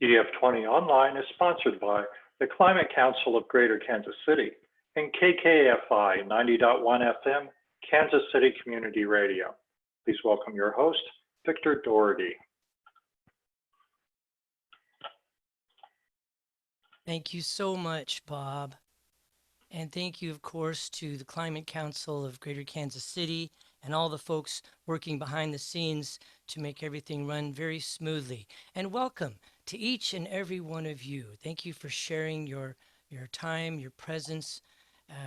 EF20 Online is sponsored by the Climate Council of Greater Kansas City and KKFI 90.1 FM, Kansas City Community Radio. Please welcome your host, Victor Dougherty. Thank you so much, Bob. And thank you, of course, to the Climate Council of Greater Kansas City and all the folks working behind the scenes to make everything run very smoothly. And welcome to each and every one of you. Thank you for sharing your time, your presence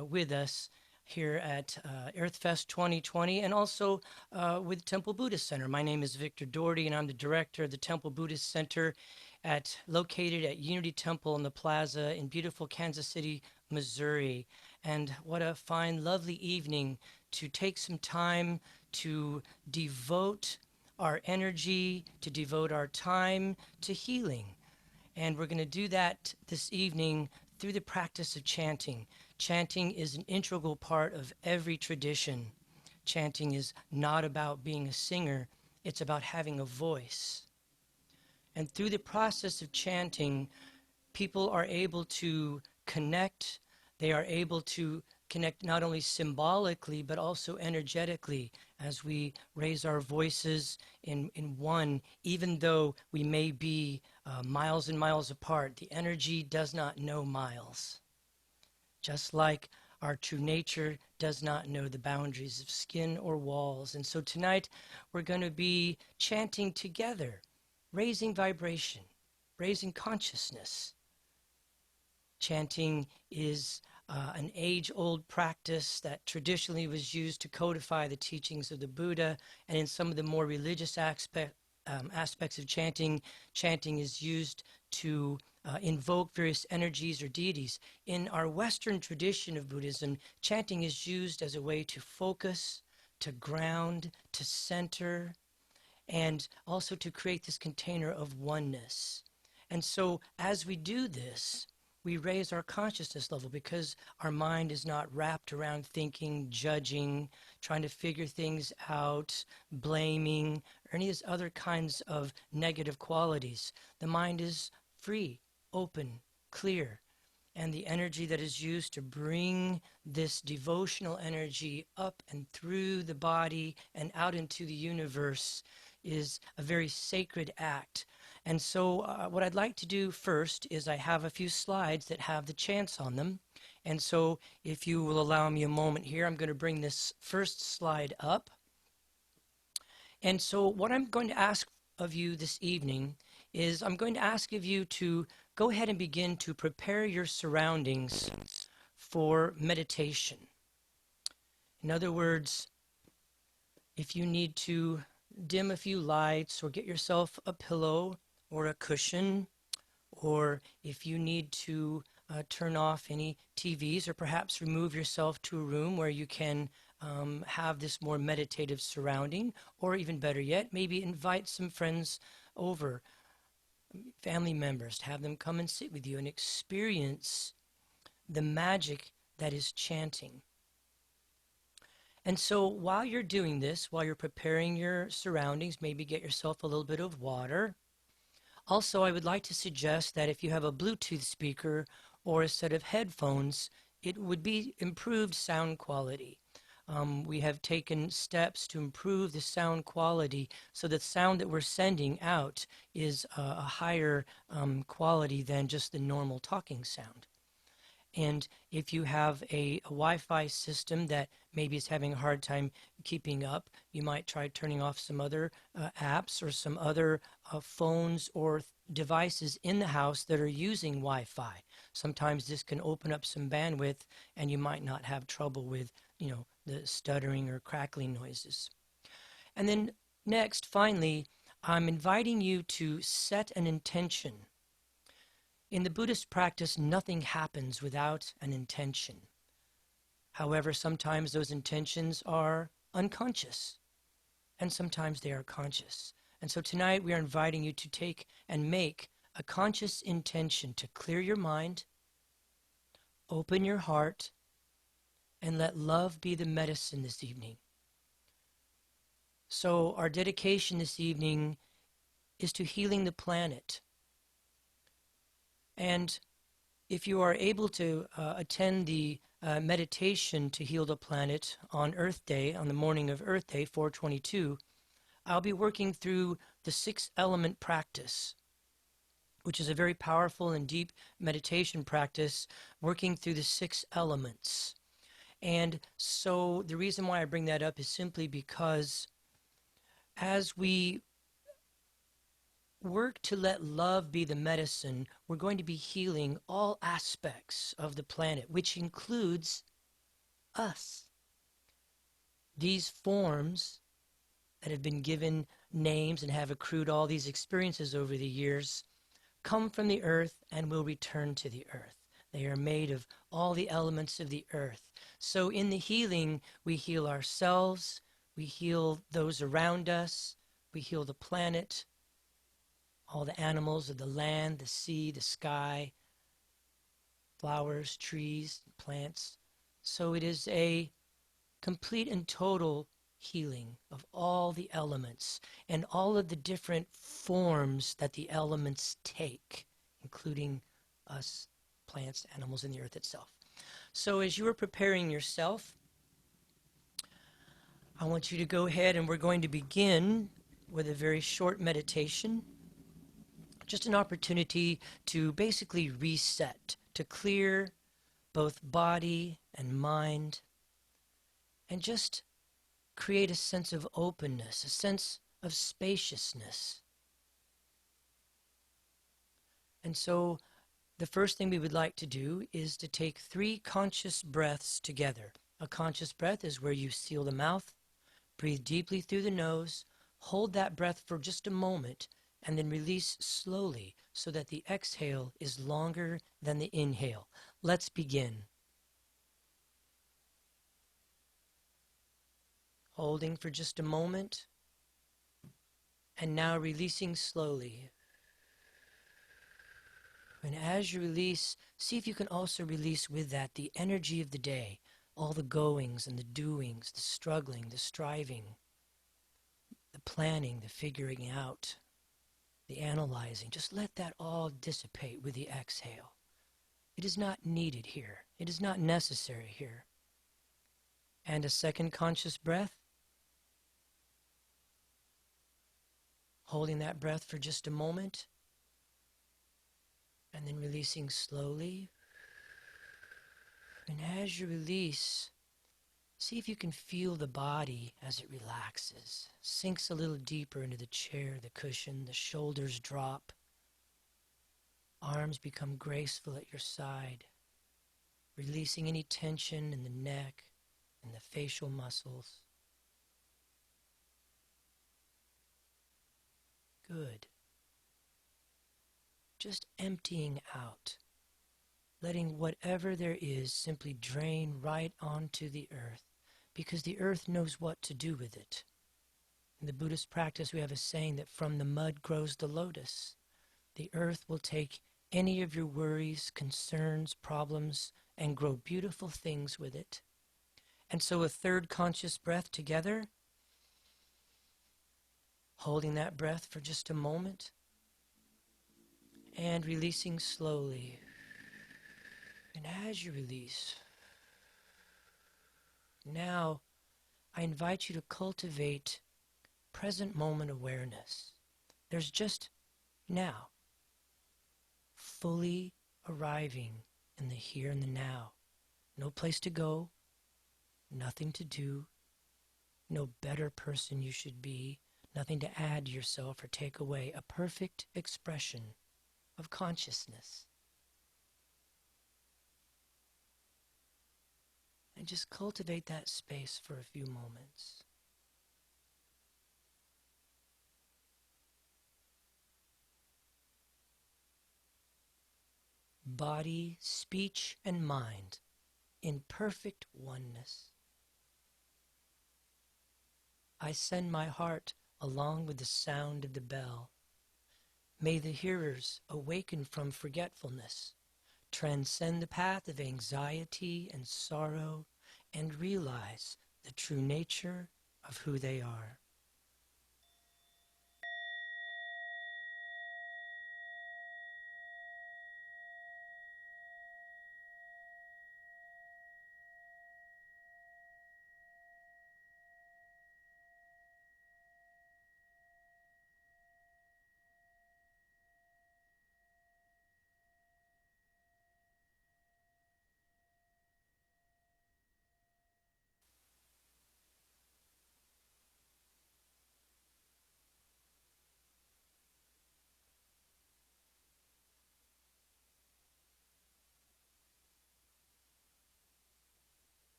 with us here at EarthFest 2020 and also with Temple Buddhist Center. My name is Victor Dougherty, and I'm the director of the Temple Buddhist Center located at Unity Temple in the Plaza in beautiful Kansas City, Missouri. And what a fine, lovely evening to take some time to devote our energy, to devote our time to healing. And we're going to do that this evening through the practice of chanting. Chanting is an integral part of every tradition. Chanting is not about being a singer, it's about having a voice. And through the process of chanting, people are able to connect. They are able to connect not only symbolically, but also energetically as we raise our voices in one, even though we may be miles and miles apart. The energy does not know miles. Just like our true nature does not know the boundaries of skin or walls. And so tonight we're going to be chanting together, raising vibration, raising consciousness. Chanting is an age-old practice that traditionally was used to codify the teachings of the Buddha, and in some of the more religious aspects of chanting, chanting is used to invoke various energies or deities. In our Western tradition of Buddhism, chanting is used as a way to focus, to ground, to center, and also to create this container of oneness. And so as we do this, we raise our consciousness level because our mind is not wrapped around thinking, judging, trying to figure things out, blaming, or any of these other kinds of negative qualities. The mind is free, open, clear, and the energy that is used to bring this devotional energy up and through the body and out into the universe is a very sacred act. And so what I'd like to do first is I have a few slides that have the chants on them. And so if you will allow me a moment here, I'm going to bring this first slide up. And so what I'm going to ask of you this evening is I'm going to ask of you to go ahead and begin to prepare your surroundings for meditation. In other words, if you need to dim a few lights or get yourself a pillow or a cushion, or if you need to turn off any TVs or perhaps remove yourself to a room where you can have this more meditative surrounding, or even better yet, maybe invite some friends over, family members, to have them come and sit with you and experience the magic that is chanting. And so while you're doing this, while you're preparing your surroundings, maybe get yourself a little bit of water. Also, I would like to suggest that if you have a Bluetooth speaker or a set of headphones, it would be improved sound quality. We have taken steps to improve the sound quality so that sound that we're sending out is a higher quality than just the normal talking sound. And if you have a Wi-Fi system that maybe is having a hard time keeping up, you might try turning off some other apps or some other phones or devices in the house that are using Wi-Fi. Sometimes this can open up some bandwidth and you might not have trouble with, the stuttering or crackling noises. And then next, finally, I'm inviting you to set an intention. In the Buddhist practice, nothing happens without an intention. However, sometimes those intentions are unconscious, and sometimes they are conscious. And so tonight we are inviting you to take and make a conscious intention to clear your mind, open your heart, and let love be the medicine this evening. So our dedication this evening is to healing the planet, And if you are able to attend the meditation to heal the planet on Earth Day, on the morning of Earth Day, 4/22, I'll be working through the 6-element practice, which is a very powerful and deep meditation practice, working through the 6 elements. And so the reason why I bring that up is simply because as we work to let love be the medicine, we're going to be healing all aspects of the planet, which includes us. These forms that have been given names and have accrued all these experiences over the years come from the earth and will return to the earth. They are made of all the elements of the earth. So in the healing, we heal ourselves, we heal those around us, we heal the planet, all the animals of the land, the sea, the sky, flowers, trees, plants. So it is a complete and total healing of all the elements and all of the different forms that the elements take, including us, plants, animals, and the earth itself. So as you are preparing yourself, I want you to go ahead and we're going to begin with a very short meditation. Just an opportunity to basically reset, to clear both body and mind, and just create a sense of openness, a sense of spaciousness. And so the first thing we would like to do is to take 3 conscious breaths together. A conscious breath is where you seal the mouth, breathe deeply through the nose, hold that breath for just a moment, and then release slowly so that the exhale is longer than the inhale. Let's begin. Holding for just a moment, and now releasing slowly. And as you release, see if you can also release with that the energy of the day, all the goings and the doings, the struggling, the striving, the planning, the figuring out, the analyzing. Just let that all dissipate with the exhale. It is not needed here. It is not necessary here. And a second conscious breath. Holding that breath for just a moment. And then releasing slowly. And as you release, see if you can feel the body as it relaxes, sinks a little deeper into the chair, the cushion, the shoulders drop, arms become graceful at your side, releasing any tension in the neck and the facial muscles. Good. Just emptying out, letting whatever there is simply drain right onto the earth, because the earth knows what to do with it. In the Buddhist practice, we have a saying that from the mud grows the lotus. The earth will take any of your worries, concerns, problems, and grow beautiful things with it. And so a third conscious breath together, holding that breath for just a moment, and releasing slowly. And as you release, now I invite you to cultivate present moment awareness. There's just now, fully arriving in the here and the now. No place to go, nothing to do, no better person you should be, nothing to add to yourself or take away. A perfect expression of consciousness. And just cultivate that space for a few moments. Body, speech, and mind in perfect oneness. I send my heart along with the sound of the bell. May the hearers awaken from forgetfulness, transcend the path of anxiety and sorrow, and realize the true nature of who they are.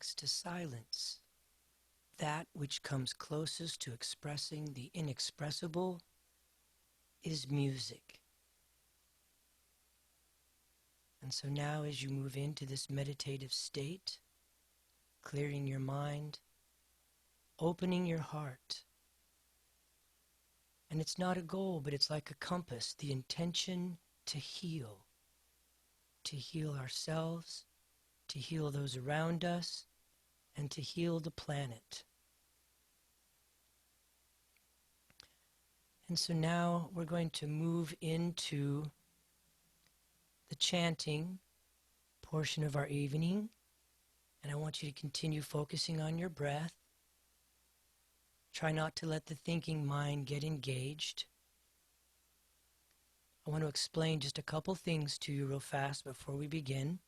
next to silence. That which comes closest to expressing the inexpressible is music. And so now as you move into this meditative state, clearing your mind, opening your heart, and it's not a goal, but it's like a compass, the intention to heal ourselves, to heal those around us, and to heal the planet. And so now we're going to move into the chanting portion of our evening, and I want you to continue focusing on your breath. Try not to let the thinking mind get engaged. I want to explain just a couple things to you real fast before we begin.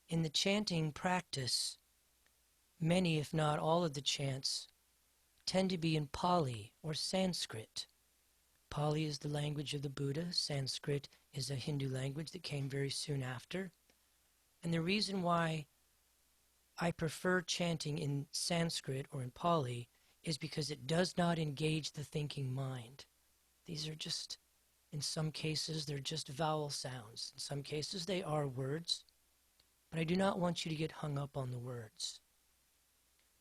In the chanting practice, many, if not all of the chants tend to be in Pali or Sanskrit. Pali is the language of the Buddha. Sanskrit is a Hindu language that came very soon after. And the reason why I prefer chanting in Sanskrit or in Pali is because it does not engage the thinking mind. These are just, in some cases, they're just vowel sounds. In some cases, they are words. But I do not want you to get hung up on the words.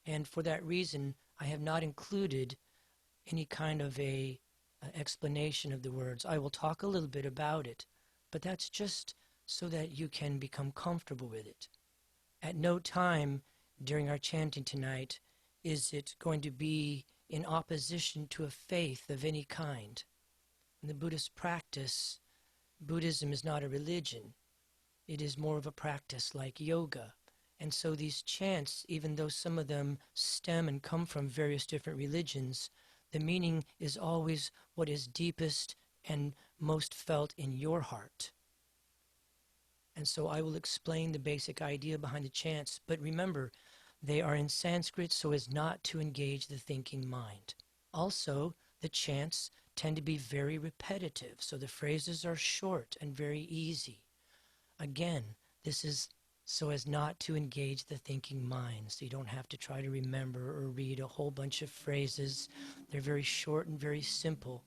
And for that reason, I have not included any kind of a explanation of the words. I will talk a little bit about it, but that's just so that you can become comfortable with it. At no time during our chanting tonight is it going to be in opposition to a faith of any kind. In the Buddhist practice, Buddhism is not a religion. It is more of a practice like yoga. And so these chants, even though some of them stem and come from various different religions, the meaning is always what is deepest and most felt in your heart. And so I will explain the basic idea behind the chants, but remember, they are in Sanskrit so as not to engage the thinking mind. Also, the chants tend to be very repetitive, so the phrases are short and very easy. Again, this is so as not to engage the thinking mind, so you don't have to try to remember or read a whole bunch of phrases. They're very short and very simple.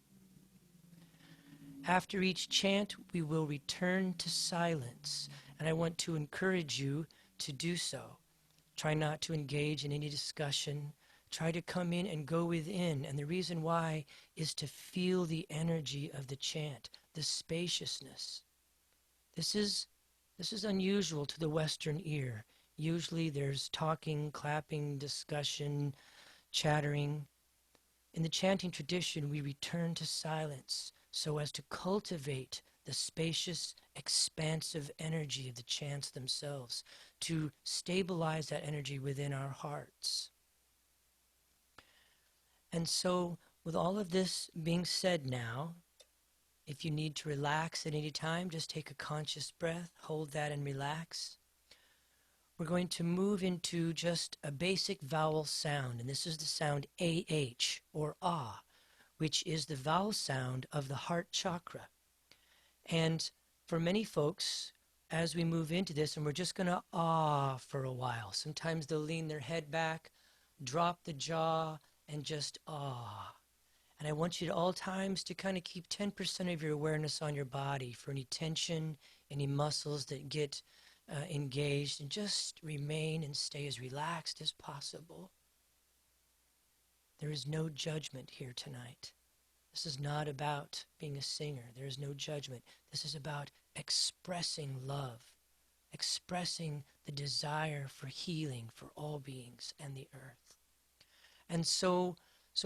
After each chant, we will return to silence, and I want to encourage you to do so. Try not to engage in any discussion. Try to come in and go within, and the reason why is to feel the energy of the chant, the spaciousness. This is unusual to the Western ear. Usually there's talking, clapping, discussion, chattering. In the chanting tradition, we return to silence so as to cultivate the spacious, expansive energy of the chants themselves, to stabilize that energy within our hearts. And so, with all of this being said now, if you need to relax at any time, just take a conscious breath, hold that and relax. We're going to move into just a basic vowel sound, and this is the sound AH, or Ah, which is the vowel sound of the heart chakra. And for many folks, as we move into this, and we're just going to ah for a while. Sometimes they'll lean their head back, drop the jaw, and just ah. And I want you at all times to kind of keep 10% of your awareness on your body for any tension, any muscles that get engaged, and just remain and stay as relaxed as possible. There is no judgment here tonight. This is not about being a singer. There is no judgment. This is about expressing love, expressing the desire for healing for all beings and the earth. And so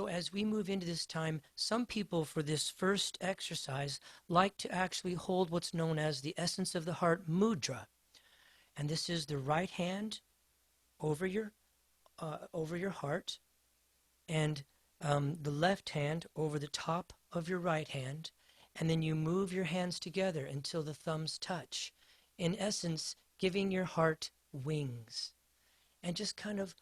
as we move into this time, some people for this first exercise like to actually hold what's known as the essence of the heart mudra. And this is the right hand over your heart, and the left hand over the top of your right hand, and then you move your hands together until the thumbs touch. In essence, giving your heart wings. And just kind of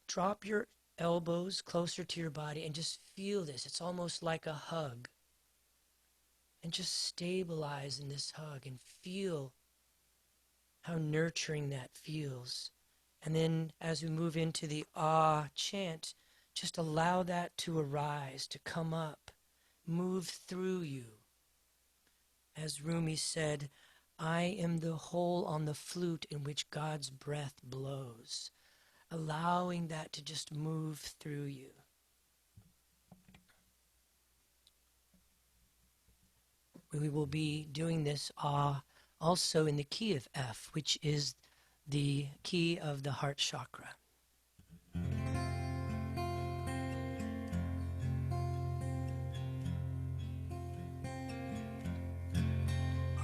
drop your elbows closer to your body and just feel this. It's almost like a hug. And just stabilize in this hug and feel how nurturing that feels. And then as we move into the ah chant, just allow that to arise, to come up, move through you. As Rumi said, I am the hole on the flute in which God's breath blows. Allowing that to just move through you. We will be doing this also in the key of F, which is the key of the heart chakra. All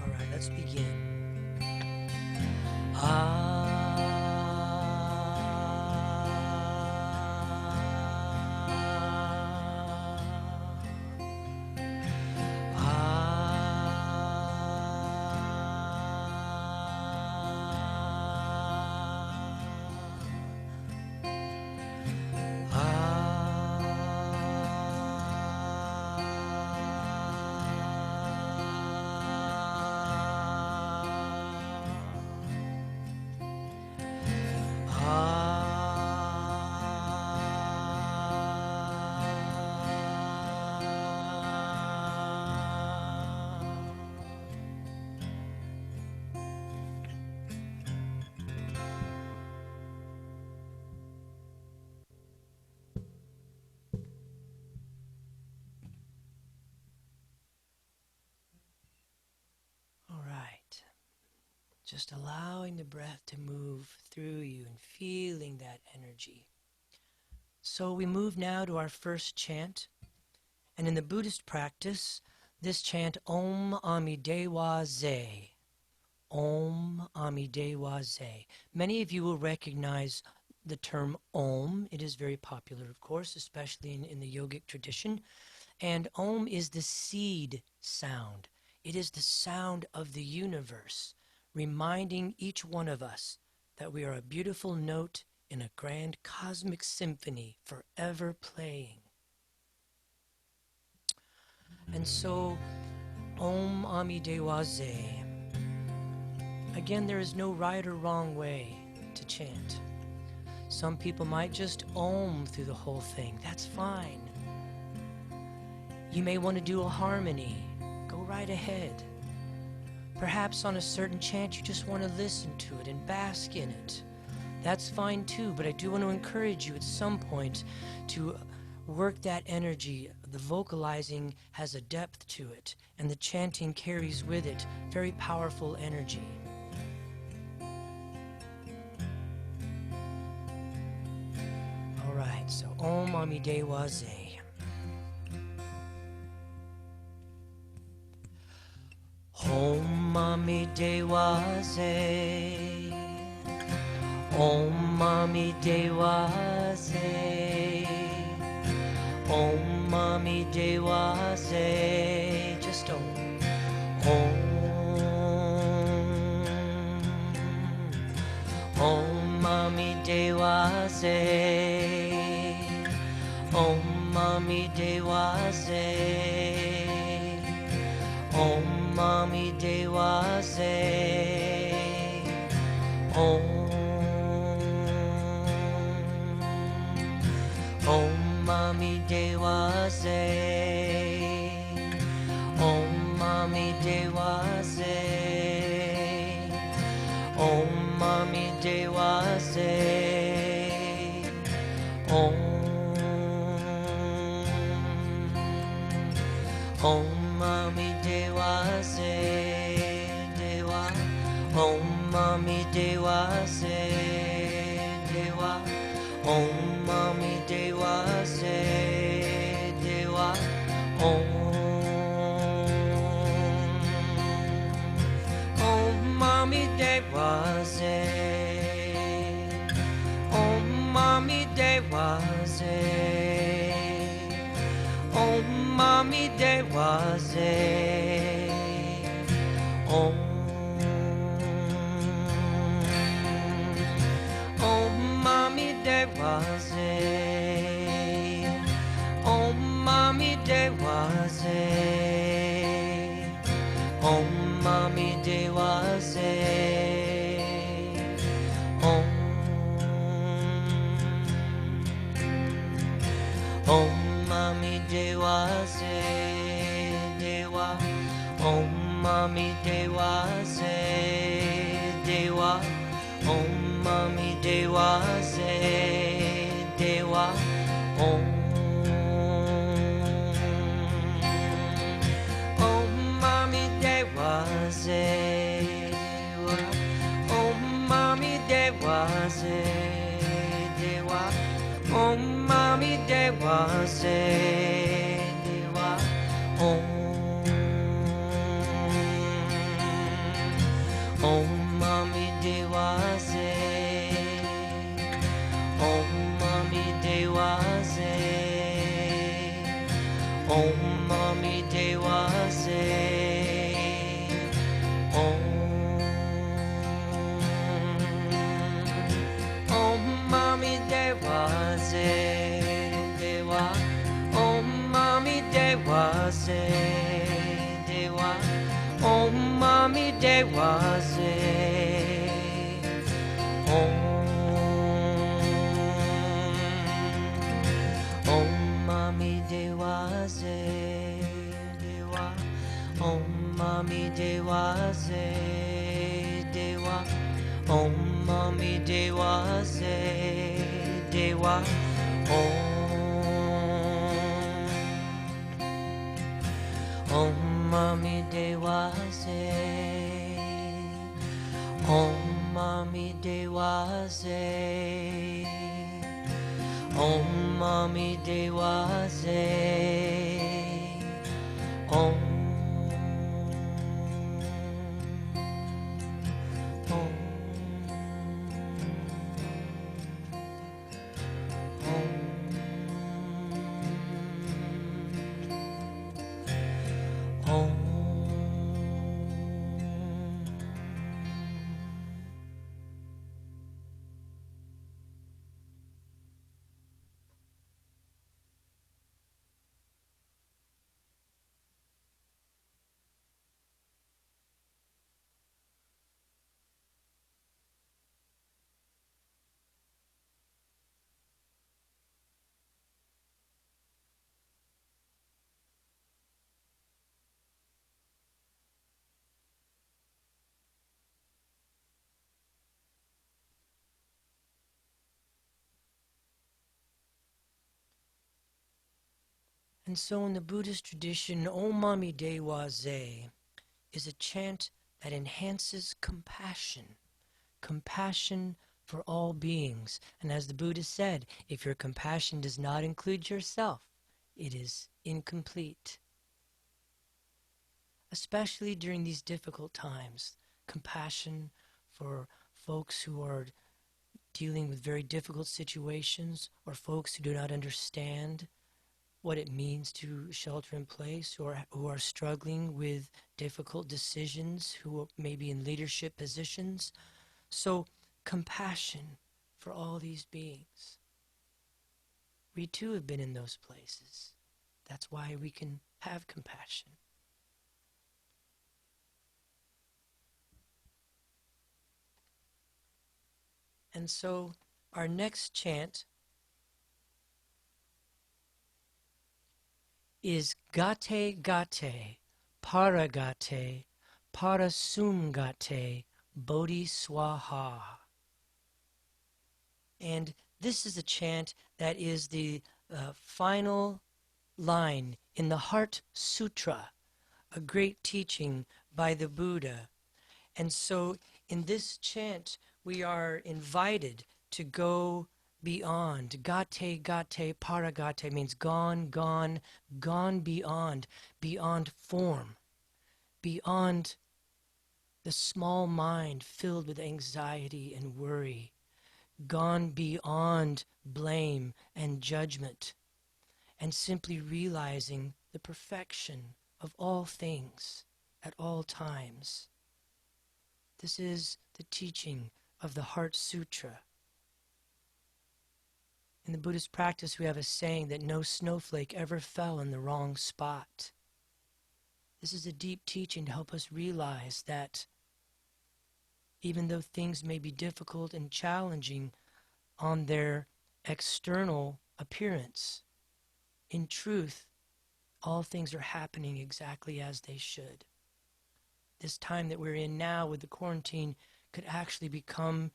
right, let's begin. All right. Just allowing the breath to move through you and feeling that energy. So we move now to our first chant. And in the Buddhist practice, this chant, Om Amidewa Ze. Om Amidewa Ze. Many of you will recognize the term Om. It is very popular, of course, especially in the yogic tradition. And Om is the seed sound. It is the sound of the universe, reminding each one of us that we are a beautiful note in a grand cosmic symphony forever playing. And so, Om Amidewa Ze. Again, there is no right or wrong way to chant. Some people might just Om through the whole thing. That's fine. You may want to do a harmony. Go right ahead. Perhaps on a certain chant you just want to listen to it and bask in it. That's fine too, but I do want to encourage you at some point to work that energy. The vocalizing has a depth to it, and the chanting carries with it very powerful energy. All right, so Om Amidewa Ze. Om Amidewa Ze. Om Amidewa Ze. Om Amidewa Ze. Just Om. Om Amidewa Ze. Om Amidewa Ze. Om Amidewa Ze. Om Amidewa Ze. Om Amidewa Ze. Om Amidewa Ze. Om Amidewa Ze. Dewa. Om Amidewa Ze. Dewa. Om Amidewa Ze. Dewa. Om Amidewa Ze. Om Amidewa Ze. Om Amidewa Ze. Om Amidewa Ze. Om Amidewa Ze. Om Amidewa Ze. se dewa, Om Mami Dewa se dewa, Om Mami Dewa se, Om Mami Dewa se, Om Mami Dewa se, Om Mami Dewa se dewa, Om Mami Dewa se dewa, Om Mami Dewa se, Om Mami Dewa se dewa, Om Mami Dewa se dewa, Om Mami Dewa se dewa, Om Mami Dewa se, Om Mami Dewa se, Om Mami Dewa se, Om And so in the Buddhist tradition, Om Mami Dewa Ze is a chant that enhances compassion, compassion for all beings. And as the Buddha said, if your compassion does not include yourself, it is incomplete. Especially during these difficult times, compassion for folks who are dealing with very difficult situations, or folks who do not understand what it means to shelter in place, or who are struggling with difficult decisions, who may be in leadership positions. So compassion for all these beings. We too have been in those places. That's why we can have compassion. And so our next chant is Gate Gate, Paragate, Parasumgate, Bodhi Swaha. And this is a chant that is the final line in the Heart Sutra, a great teaching by the Buddha. And so in this chant, we are invited to go beyond. Gate, gate, paragate means gone, gone, gone beyond, beyond form, beyond the small mind filled with anxiety and worry, gone beyond blame and judgment, and simply realizing the perfection of all things at all times. This is the teaching of the Heart Sutra. In the Buddhist practice, we have a saying that no snowflake ever fell in the wrong spot. This is a deep teaching to help us realize that even though things may be difficult and challenging on their external appearance, in truth, all things are happening exactly as they should. This time that we're in now with the quarantine could actually become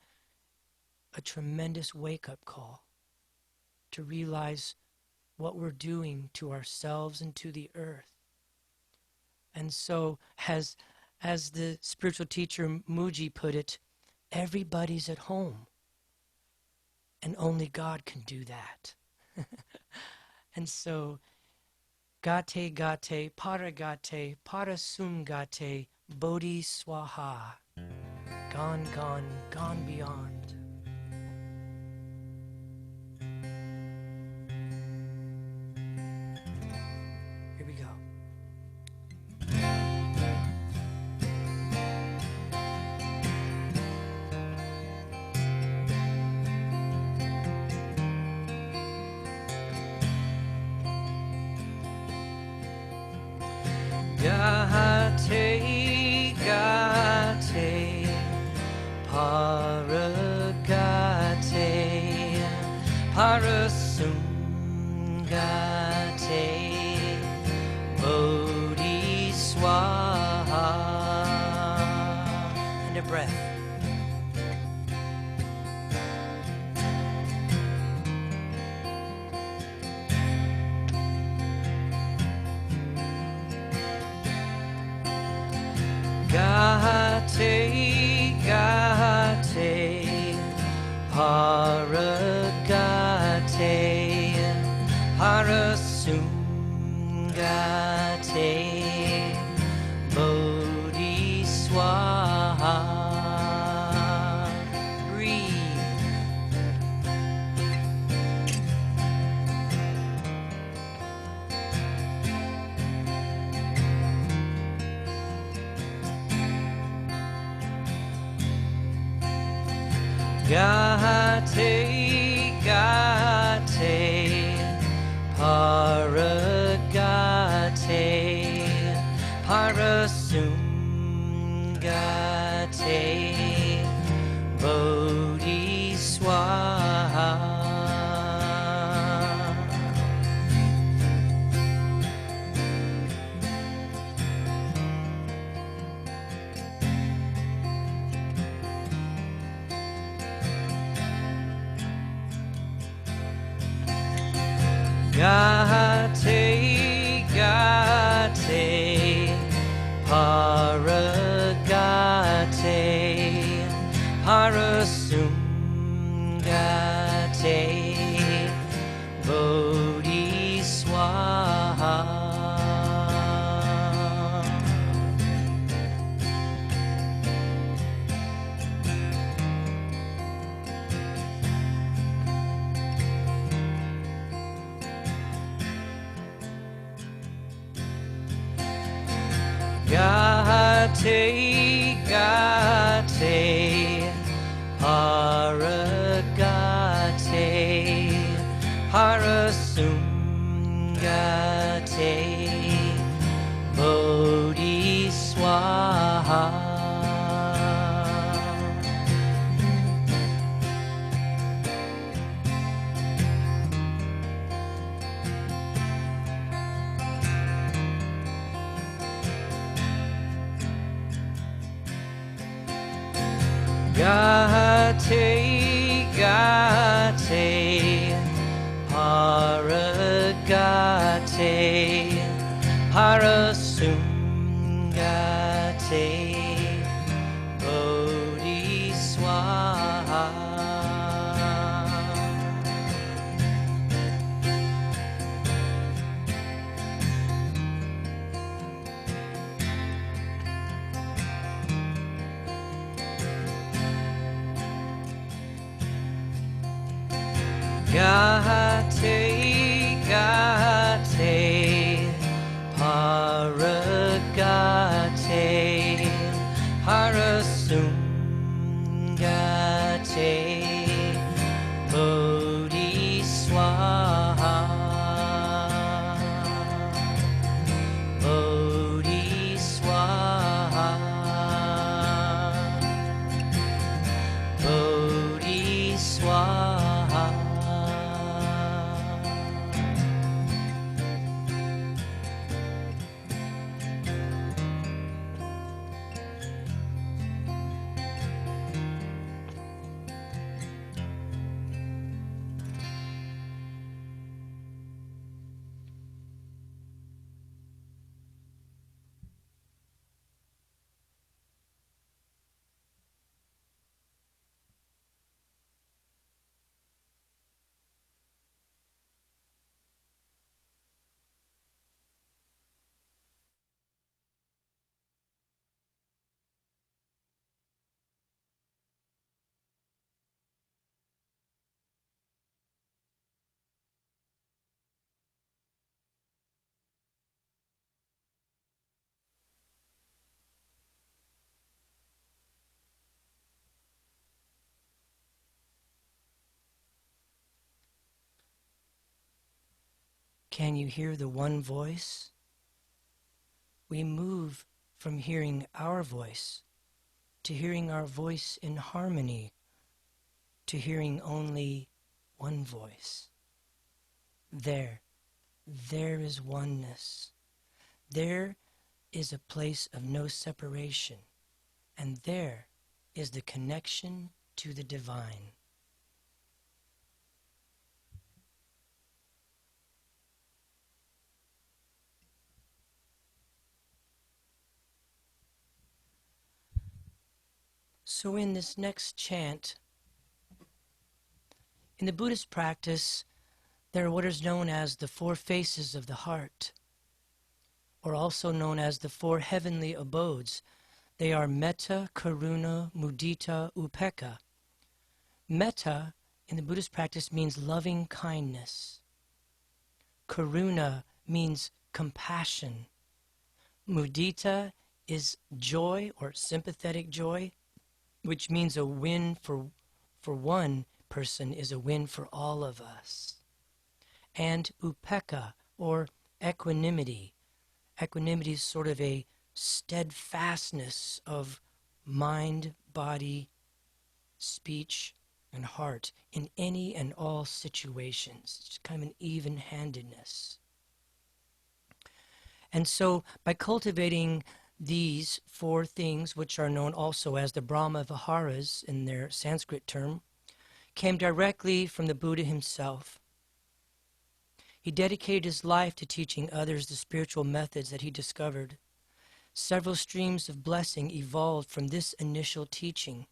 a tremendous wake-up call to realize what we're doing to ourselves and to the earth. And so, as the spiritual teacher Muji put it, everybody's at home. And only God can do that. And so, gate gate, paragate, parasumgate, bodhi swaha. Gone, gone, gone beyond. Here we go. Gate, gate, paragate, parasumgate, bodhi swaha. And a breath. Gate, gate, paragate, parasumgate, bodhi swaha. Breathe. Gate, gate, paragate, parasumgate, bodhi swaha. Gate, gate, paragate, parasumgate, bodhi swaha. Gate, gate, paragate, parasumgate, bodhi swaha. Gate, gate, paragate, parasumgate, bodhi swaha. Gate, gate, paragate, parasumgate, bodhi swaha. Bodhi swaha. Bodhi swaha. Can you hear the one voice? We move from hearing our voice to hearing our voice in harmony, to hearing only one voice. There is oneness. There is a place of no separation, and there is the connection to the divine. So in this next chant, in the Buddhist practice, there are what is known as the four faces of the heart, or also known as the four heavenly abodes. They are metta, karuna, mudita, upekkha. Metta in the Buddhist practice means loving kindness. Karuna means compassion. Mudita is joy or sympathetic joy, which means a win for one person is a win for all of us. And upekkha, or equanimity. Equanimity is sort of a steadfastness of mind, body, speech, and heart in any and all situations. It's kind of an even-handedness. And so by cultivating these four things, which are known also as the Brahma Viharas in their Sanskrit term, came directly from the Buddha himself. He dedicated his life to teaching others the spiritual methods that he discovered. Several streams of blessing evolved from this initial teaching.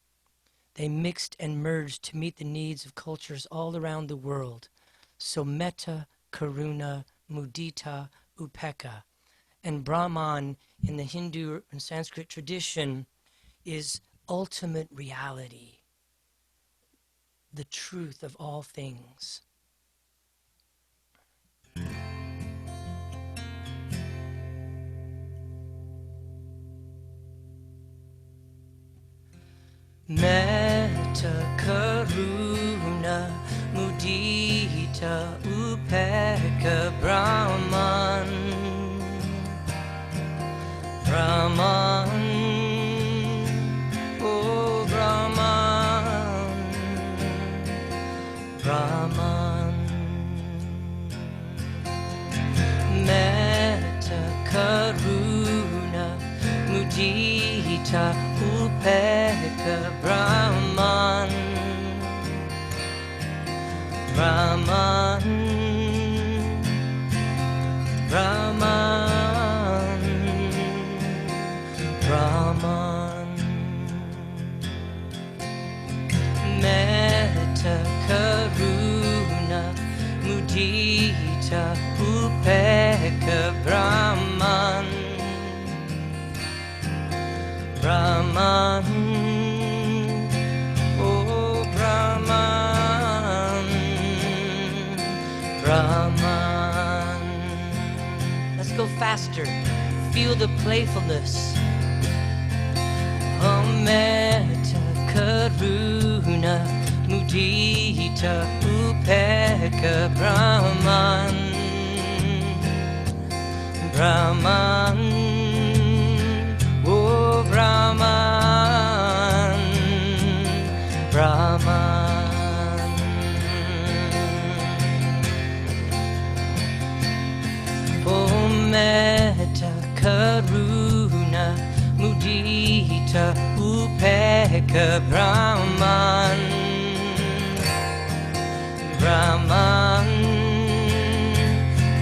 They mixed and merged to meet the needs of cultures all around the world. So metta, karuna, mudita, upekkha. And Brahman in the Hindu and Sanskrit tradition is ultimate reality, the truth of all things. Metta, karuna, mudita, upekkha, Brahman. Brahman, oh Brahman, Brahman. Metta, karuna, mudita, upekkha, Brahman, Brahman, Brahman. Brahman. Metta, karuna, mudita, upekkha, Brahman, Brahman, oh Brahman, Brahman. Let's go faster. Feel the playfulness. Metta, karuna, mudita, upekkha, Brahman, Brahman, oh Brahman, Brahman. Oh metta, karuna, mudita, upekkha, Brahman, Brahman,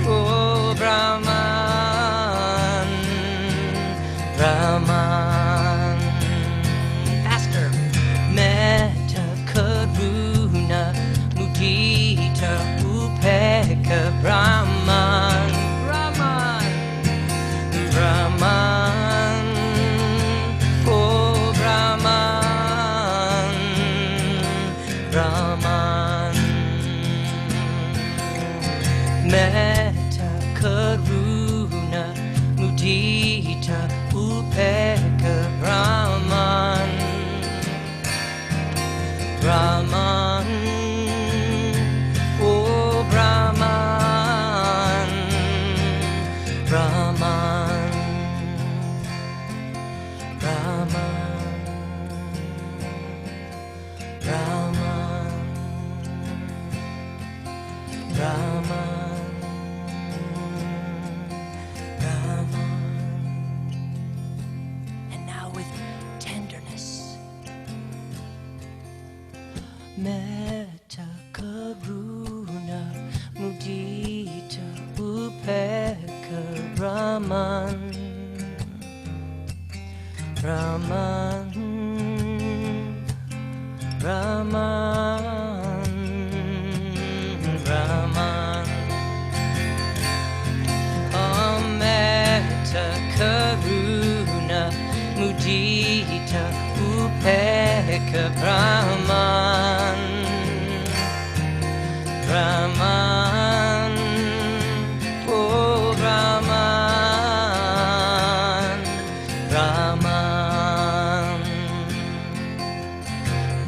oh Brahman, Brahman. Faster. Metta, karuna, mudita, upekkha, Brahman, Brahman, Brahman. Brahman. Brahman, Brahman, Brahman. And now with tenderness, Metta, Karuna, Mudita, Upeka, Brahman, Brahman, Brahman, Brahman. Om Metta, Karuna, Mudita, Upeka, Brahman, Brahman, oh Brahman, Brahman.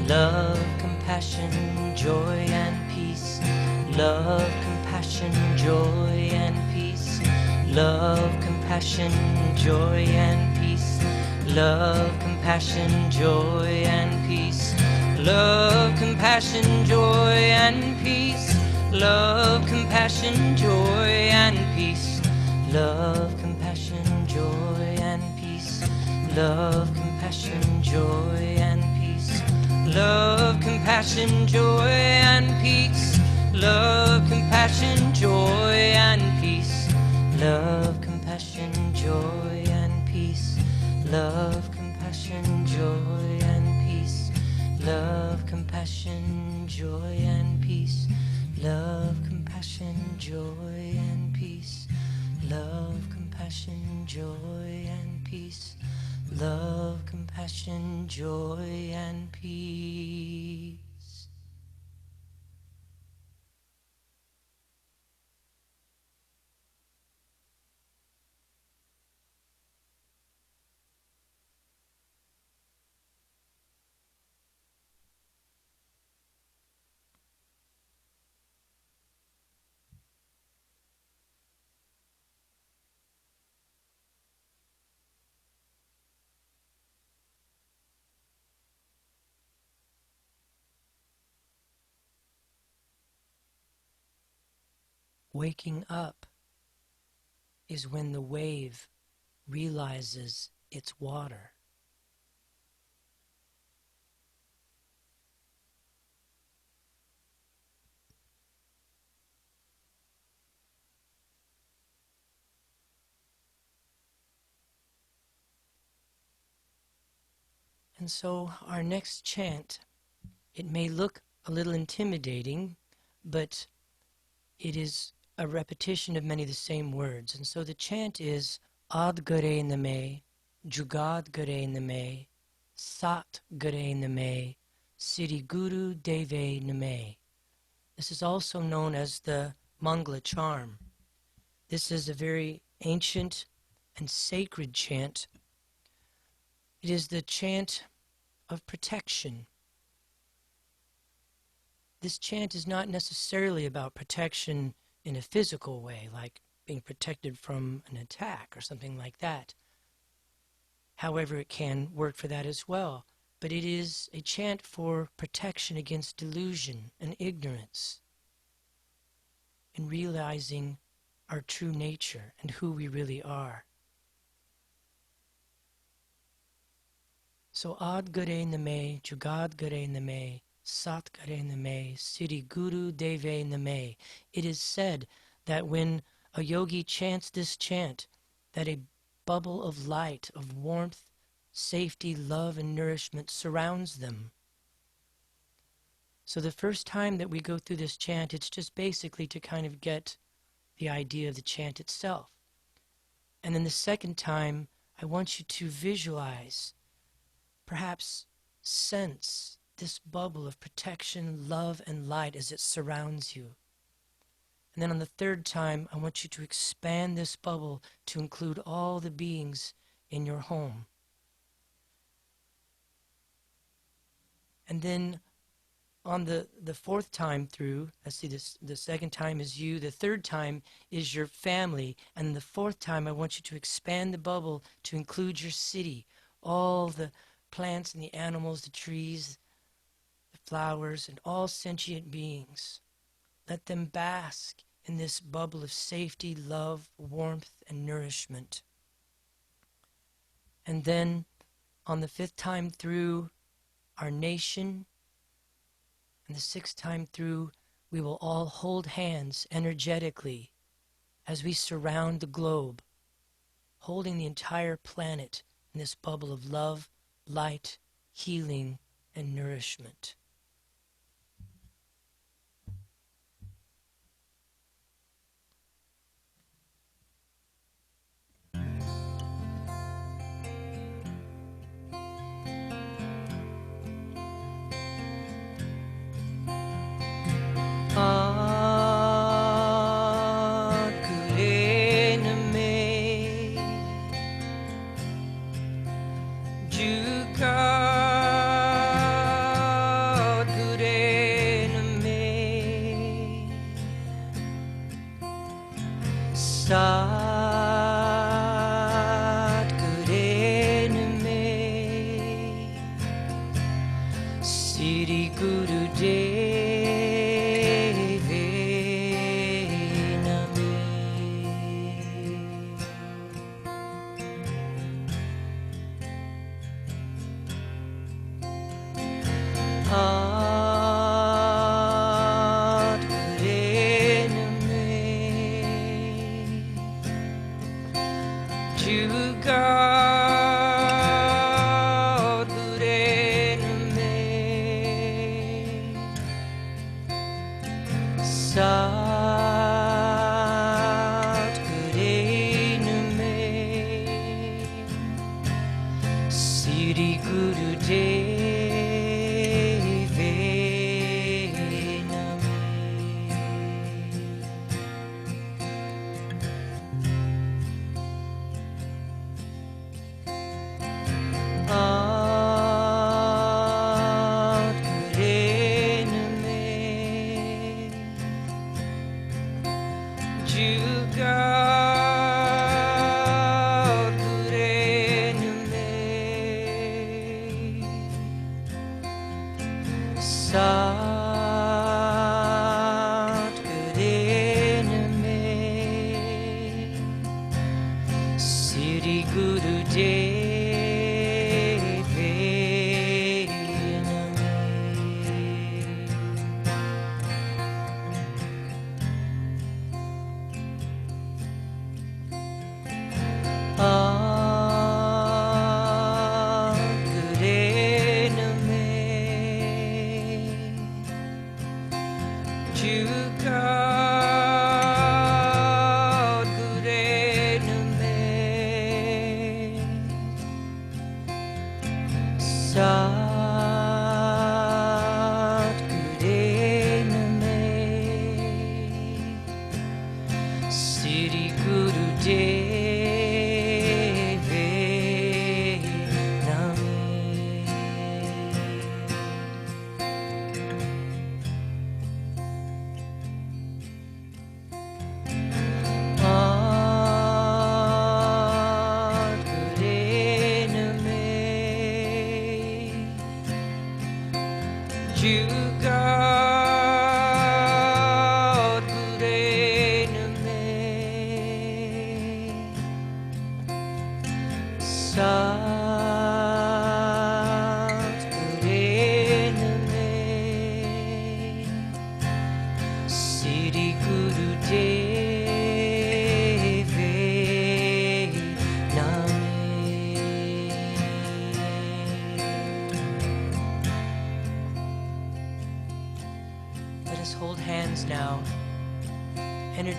Love, compassion, joy and peace. Love, compassion, joy and peace. Love, compassion, joy and peace. Love, compassion, joy and peace. Love, compassion, joy and peace. Love, compassion, joy and peace. Love, compassion, joy and peace. Love, compassion, joy and peace. Love, compassion, joy and peace. Love, compassion, joy and peace. Love, compassion, joy and peace. Love, compassion, joy and peace. Love, compassion, joy and peace. Love, compassion, joy and peace. Love, compassion, joy and peace. Love, compassion, joy and peace. Waking up is when the wave realizes its water. And so our next chant, it may look a little intimidating, but it is a repetition of many of the same words. And so the chant is Ad Gare Name, Jugad Gare Name, Sat Gare Name, Siri Guru Deve Name. This is also known as the Mangala charm. This is a very ancient and sacred chant. It is the chant of protection. This chant is not necessarily about protection in a physical way, like being protected from an attack or something like that. However, it can work for that as well. But it is a chant for protection against delusion and ignorance, and realizing our true nature and who we really are. So Ad Gare Name, Jugad Gare Name, Sat Gare Name, Siri Guru Deve Name. It is said that when a yogi chants this chant, that a bubble of light, of warmth, safety, love, and nourishment surrounds them. So the first time that we go through this chant, it's just basically to kind of get the idea of the chant itself. And then the second time, I want you to visualize, perhaps sense this bubble of protection, love, and light as it surrounds you. And then on the third time, I want you to expand this bubble to include all the beings in your home. And then on the fourth time through, let's see, the second time is you, the third time is your family, and the fourth time I want you to expand the bubble to include your city, all the plants and the animals, the trees, the flowers, and all sentient beings. Let them bask in this bubble of safety, love, warmth, and nourishment. And then, on the 5th time through, our nation, and the 6th time through, we will all hold hands energetically as we surround the globe, holding the entire planet in this bubble of love, light, healing, and nourishment. Siri Guru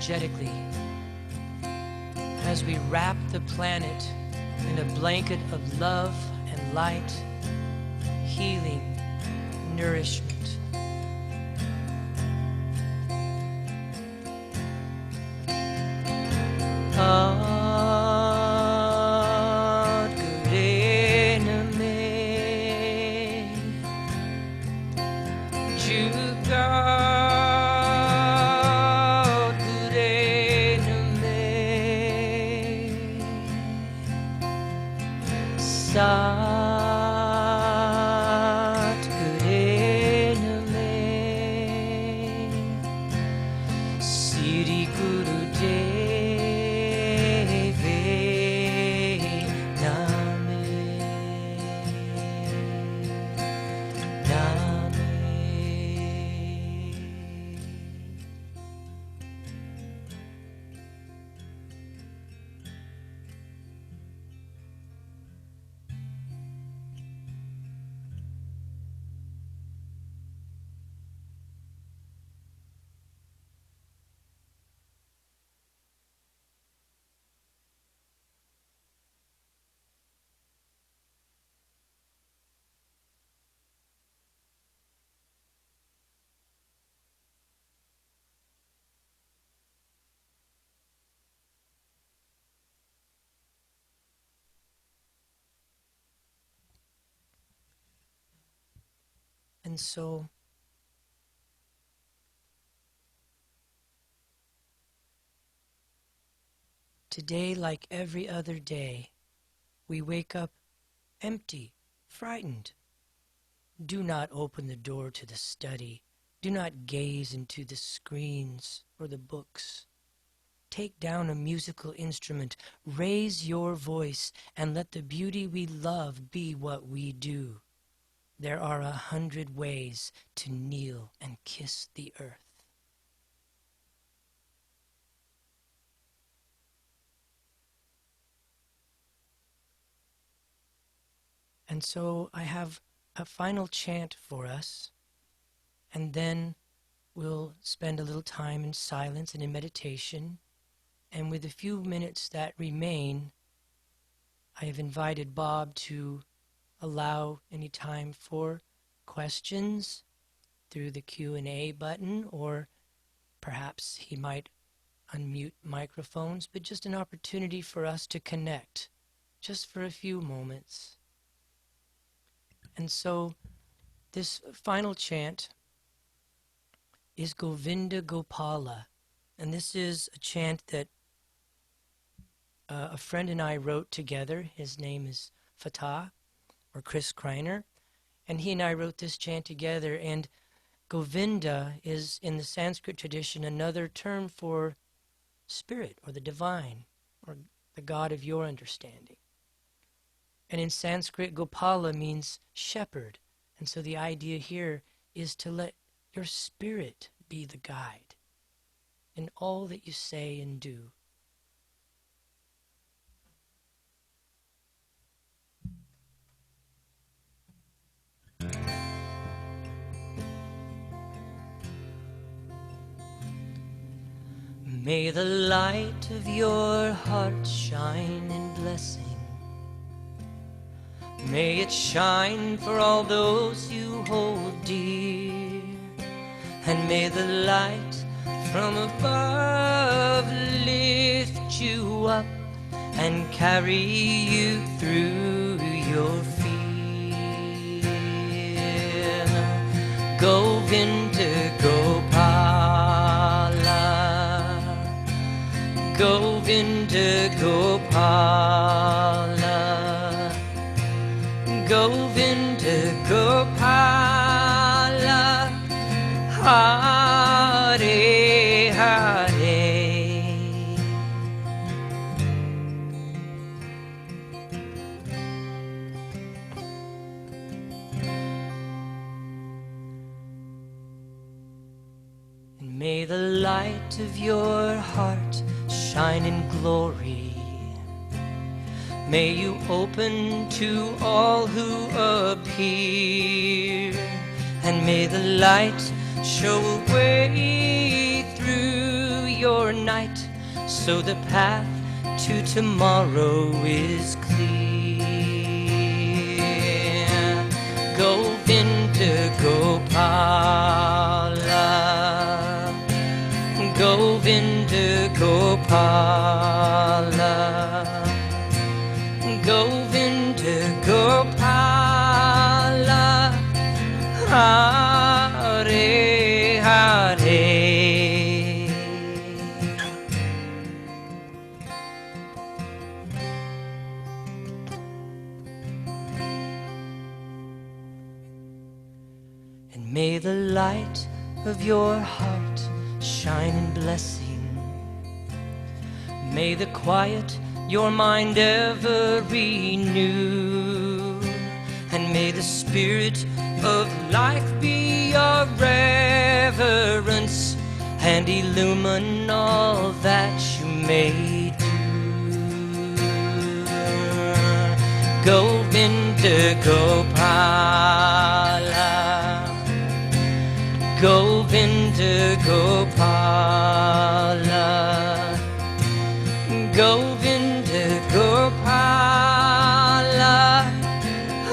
energetically as we wrap the planet in a blanket of love and light, healing, nourishment. Sat Gure And so today, like every other day, we wake up empty, frightened. Do not open the door to the study. Do not gaze into the screens or the books. Take down a musical instrument, raise your voice, and let the beauty we love be what we do. There are 100 ways to kneel and kiss the earth. And so I have a final chant for us, and then we'll spend a little time in silence and in meditation. And with the few minutes that remain, I have invited Bob to allow any time for questions through the Q&A button, or perhaps he might unmute microphones, but just an opportunity for us to connect just for a few moments. And so this final chant is Govinda Gopala, and this is a chant that a friend and I wrote together. His name is Fatah, or Chris Kreiner, and he and I wrote this chant together. And Govinda is, in the Sanskrit tradition, another term for spirit, or the divine, or the God of your understanding. And in Sanskrit, Gopala means shepherd. And so the idea here is to let your spirit be the guide in all that you say and do. May the light of your heart shine in blessing. May it shine for all those you hold dear. And may the light from above lift you up and carry you through your fear. Govinda Gopala, Govinda Gopala, Govinda Gopala, Hare Hare. And may the light of your heart shine in glory. May you open to all who appear, and may the light show a way through your night, so the path to tomorrow is clear. Govinda Gopala, Govinda Gopala, Govinda Gopala, Hare Hare. And may the light of your heart shine in blessing. May the quiet your mind ever renew, and may the spirit of life be your reverence and illumine all that you may do. Govinda Gopala, Govinda Gopala, Govinda Gopala,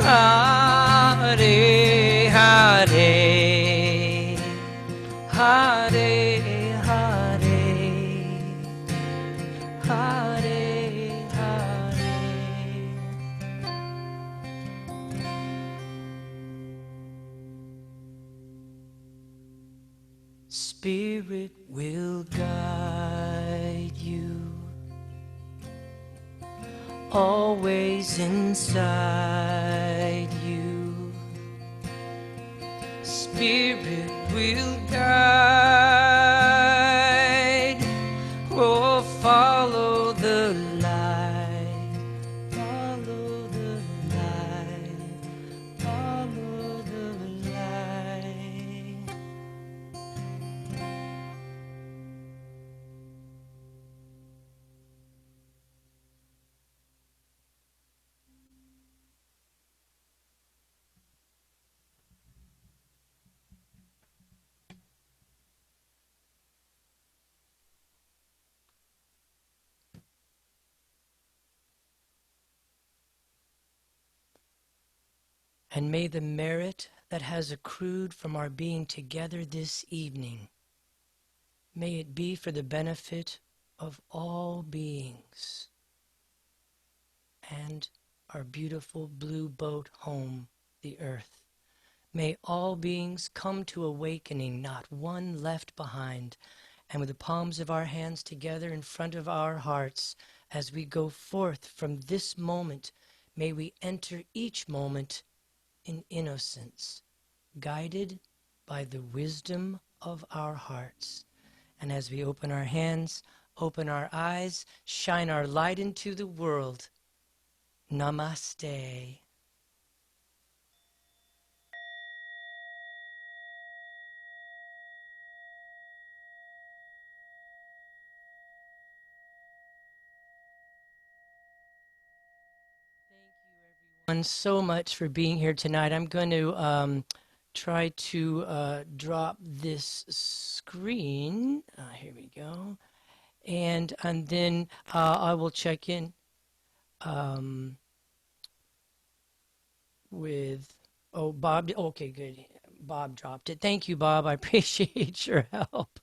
Hare Hare, Hare Hare, Hare Hare. Spirit will guide you, always inside you. Spirit will guide, oh, follow the light, follow the light, follow the light. And may the merit that has accrued from our being together this evening, may it be for the benefit of all beings and our beautiful blue boat home, the earth. May all beings come to awakening, not one left behind, and with the palms of our hands together in front of our hearts, as we go forth from this moment, may we enter each moment in innocence, guided by the wisdom of our hearts. And as we open our hands, open our eyes, shine our light into the world. Namaste. So much for being here tonight. I'm going to try to drop this screen. Here we go. And then I will check in with, oh, Bob. Okay, good. Bob dropped it. Thank you, Bob. I appreciate your help.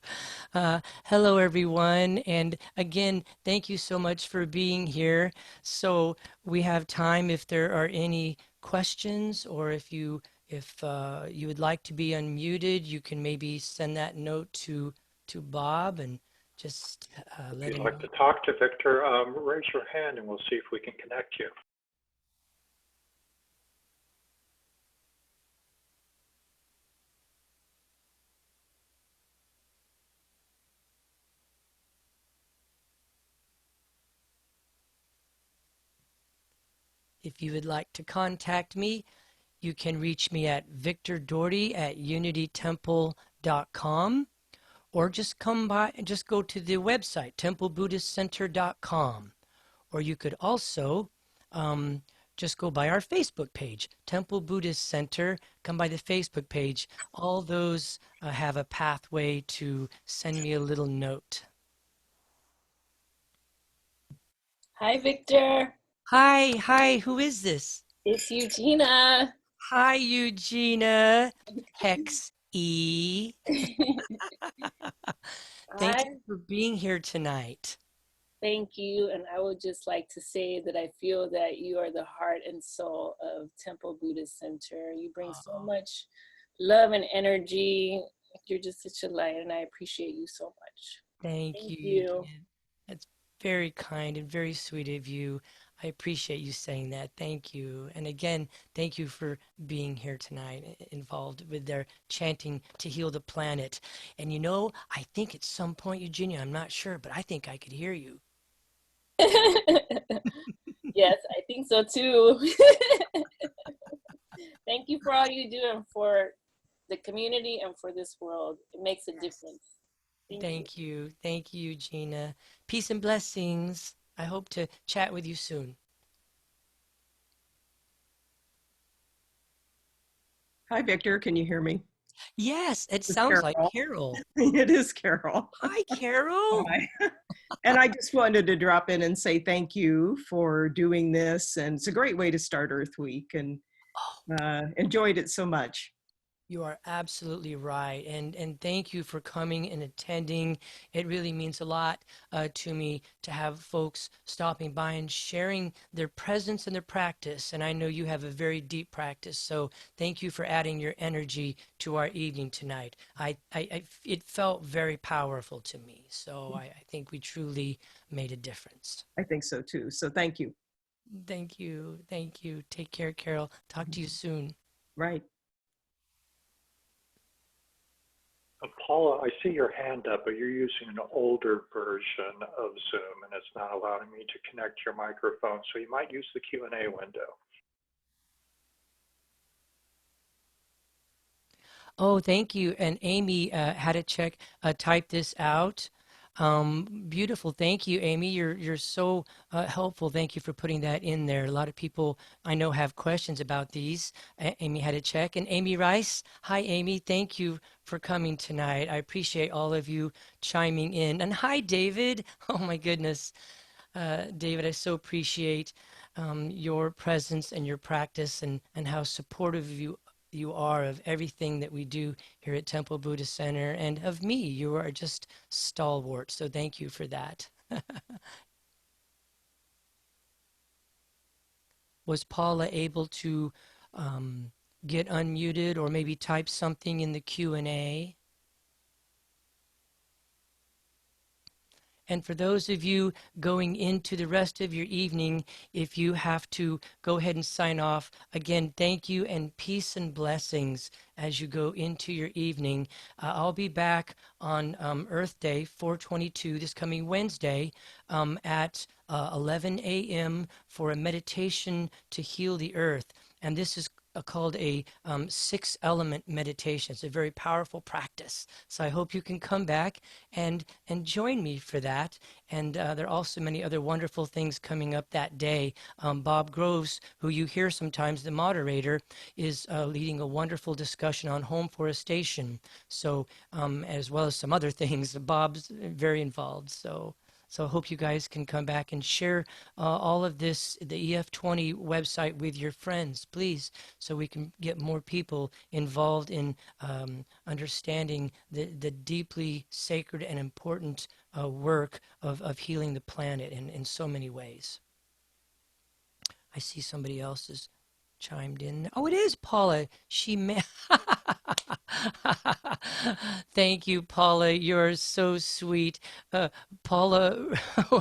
Hello, everyone. And again, thank you so much for being here. So we have time if there are any questions, or if you would like to be unmuted, you can maybe send that note to Bob and just let If him you'd like know. to talk to Victor, raise your hand and we'll see if we can connect you. If you would like to contact me, you can reach me at victordougherty@unitytemple.com, or just go to the website, templebuddhistcenter.com. Or you could also just go by our Facebook page, Temple Buddhist Center. Come by the Facebook page. All those have a pathway to send me a little note. Hi, Victor. Hi, who is this? It's Eugenia. Hi, Eugenia. Hex E. Thank you for being here tonight. Thank you. And I would just like to say that I feel that you are the heart and soul of Temple Buddhist Center. You bring so much love and energy. You're just such a light, and I appreciate you so much. Thank you, Eugenia. That's very kind and very sweet of you. I appreciate you saying that. Thank you. And again, thank you for being here tonight, involved with their chanting to heal the planet. And you know, I think at some point, Eugenia, I'm not sure, but I think I could hear you. Yes, I think so too. Thank you for all you do and for the community and for this world. It makes a difference. Thank you. Thank you, Eugenia. Peace and blessings. I hope to chat with you soon. Hi, Victor. Can you hear me? Yes, it sounds like Carol. It is Carol. Hi, Carol. Hi. And I just wanted to drop in and say thank you for doing this. And it's a great way to start Earth Week, and enjoyed it so much. You are absolutely right. And thank you for coming and attending. It really means a lot to me to have folks stopping by and sharing their presence and their practice. And I know you have a very deep practice. So thank you for adding your energy to our evening tonight. It felt very powerful to me. So I think we truly made a difference. I think so too. So thank you. Thank you. Thank you. Take care, Carol. Talk to you soon. Right. Paula, I see your hand up, but you're using an older version of Zoom, and it's not allowing me to connect your microphone. So you might use the Q&A window. Oh, thank you. And Amy had to type this out. Beautiful. Thank you, Amy. You're so helpful. Thank you for putting that in there. A lot of people I know have questions about these. Amy had to check. And Amy Rice, hi, Amy. Thank you for coming tonight. I appreciate all of you chiming in. And hi, David. Oh my goodness, David, I so appreciate your presence and your practice and how supportive you are of everything that we do here at Temple Buddhist Center and of me. You are just stalwart. So thank you for that. Was Paula able to get unmuted or maybe type something in the Q&A? And for those of you going into the rest of your evening, if you have to go ahead and sign off, again, thank you and peace and blessings as you go into your evening. I'll be back on Earth Day 4/22 this coming Wednesday at 11 a.m. for a meditation to heal the earth. And this is called a 6-element meditation. It's a very powerful practice. So I hope you can come back and join me for that. And there are also many other wonderful things coming up that day. Bob Groves, who you hear sometimes, the moderator, is leading a wonderful discussion on home forestation. So as well as some other things, Bob's very involved. So I hope you guys can come back and share all of this, the EF20 website, with your friends, please, so we can get more people involved in understanding the deeply sacred and important work of healing the planet in so many ways. I see somebody else has chimed in. Oh, it is Paula. She may. Thank you, Paula. You're so sweet. Paula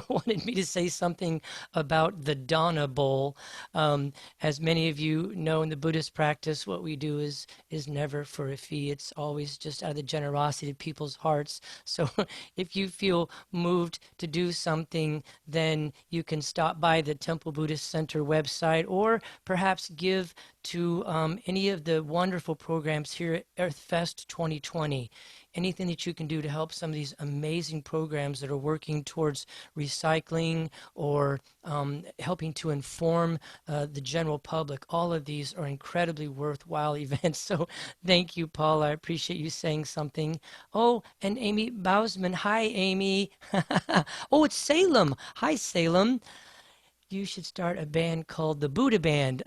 wanted me to say something about the Dana Bowl. As many of you know, in the Buddhist practice, what we do is never for a fee. It's always just out of the generosity of people's hearts. So if you feel moved to do something, then you can stop by the Temple Buddhist Center website or perhaps give to any of the wonderful programs here at EarthFest 2020. Anything that you can do to help some of these amazing programs that are working towards recycling or helping to inform the general public. All of these are incredibly worthwhile events. So thank you, Paul. I appreciate you saying something. Oh, and Amy Bausman. Hi, Amy. Oh, it's Salem. Hi, Salem. You should start a band called the Buddha Band.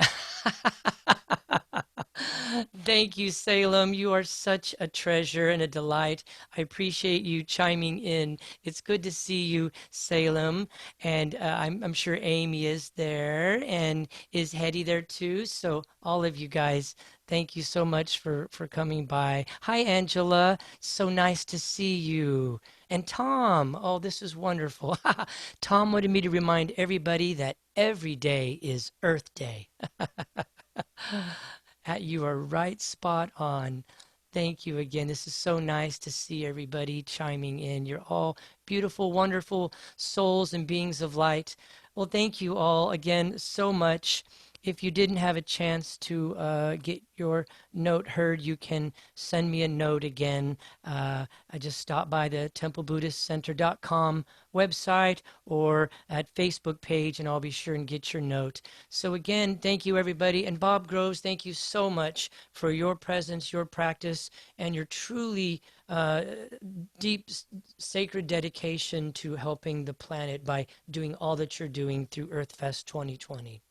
Thank you, Salem. You are such a treasure and a delight. I appreciate you chiming in. It's good to see you, Salem. And I'm sure Amy is there and is Hetty there too. So all of you guys, thank you so much for coming by. Hi, Angela. So nice to see you. And Tom, oh, this is wonderful. Tom wanted me to remind everybody that every day is Earth Day. You are right spot on. Thank you again. This is so nice to see everybody chiming in. You're all beautiful, wonderful souls and beings of light. Well, thank you all again so much. If you didn't have a chance to get your note heard, you can send me a note again. I just stopped by the TempleBuddhistCenter.com website or at Facebook page, and I'll be sure and get your note. So again, thank you, everybody. And Bob Groves, thank you so much for your presence, your practice, and your truly deep, sacred dedication to helping the planet by doing all that you're doing through EarthFest 2020.